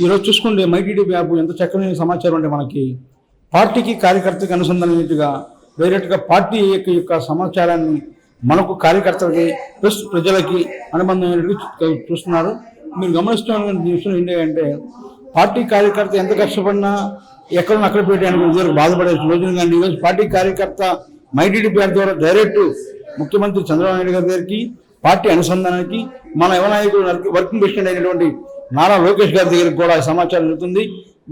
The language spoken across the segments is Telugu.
ఈరోజు చూసుకుంటే మైటీడీపీ యాప్ ఎంత చక్కని సమాచారం అంటే మనకి పార్టీకి కార్యకర్తకి అనుసంధానమైనట్టుగా డైరెక్ట్గా పార్టీ యొక్క సమాచారాన్ని మనకు కార్యకర్తలకి ప్లస్ ప్రజలకి అనుబంధమైనట్టుగా చూస్తున్నారు. మీరు గమనిస్తున్న విషయం ఏంటంటే పార్టీ కార్యకర్త ఎంత కష్టపడినా ఎక్కడున్నా అక్కడ పెట్టడానికి ఇద్దరు బాధపడే రోజులు కానీ ఈరోజు పార్టీ కార్యకర్త మైటీడీపీ యాప్ ద్వారా డైరెక్ట్ ముఖ్యమంత్రి చంద్రబాబు నాయుడు గారి దగ్గరికి పార్టీ అనుసంధానానికి మన యువ నాయకుడు వర్కింగ్ ప్రెసిడెంట్ అయినటువంటి నారా లోకేష్ గారి దగ్గరికి కూడా సమాచారం జరుగుతుంది.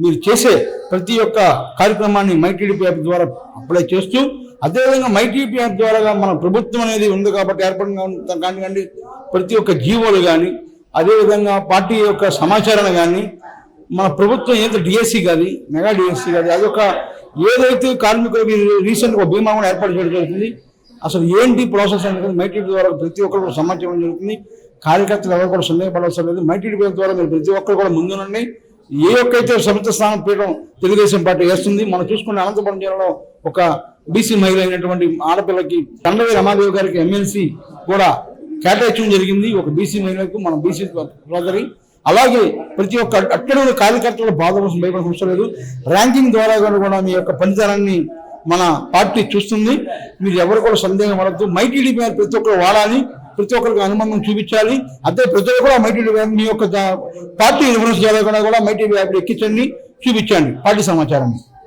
మీరు చేసే ప్రతి ఒక్క కార్యక్రమాన్ని మైటీడీపీ యాప్ ద్వారా అప్లై చేస్తూ అదేవిధంగా మైటీడీపీ యాప్ ద్వారా మన ప్రభుత్వం అనేది ఉంది కాబట్టి ఏర్పడిన కానివ్వండి ప్రతి ఒక్క జీవోలు కానీ అదేవిధంగా పార్టీ యొక్క సమాచారాన్ని కానీ మన ప్రభుత్వం ఏదైతే డిఎస్సి కానీ మెగా డిఎస్సి కానీ అదొక ఏదైతే కార్మికులకి రీసెంట్గా ఒక బీమా కూడా ఏర్పాటు చేయడం జరుగుతుంది. అసలు ఏంటి ప్రాసెస్ అనేది మైటీడీపీ ద్వారా ప్రతి ఒక్కరు సమాచారం జరుగుతుంది. కార్యకర్తలు ఎవరు కూడా సందేహపడవలసిన లేదు. మైటీడీపీ ద్వారా మీరు ప్రతి ఒక్కరు కూడా ముందునండి. ఏ ఒక్కైతే సమిత స్థానం పీఠం తెలుగుదేశం పార్టీ వేస్తుంది. మనం చూసుకున్న అనంతపురం జిల్లాలో ఒక బీసీ మహిళ అయినటువంటి ఆడపిల్లకి కండవి రమాదేవి గారికి ఎమ్మెల్సీ కూడా కేటాయించడం జరిగింది. ఒక బీసీ మహిళకు మన బీసీ సోదరి. అలాగే ప్రతి ఒక్క అక్కడ కార్యకర్తల బాధ కోసం భయపడే అవసరం లేదు. ర్యాంకింగ్ ద్వారా కూడా మీ యొక్క పనితనాన్ని మన పార్టీ చూస్తుంది. మీరు ఎవరు కూడా సందేహం పడద్దు. మైటీడీపీ ప్రతి ఒక్కరు వాడాలి, ప్రతి ఒక్కరికి అనుబంధం చూపించాలి. అదే ప్రజలు కూడా మైటీడీపీ మీ యొక్క పార్టీ రిఫరెన్స్ చేయాలి కూడా మైటీడీపీ యాప్ ఎక్కించండి, చూపించండి పార్టీ సమాచారాన్ని.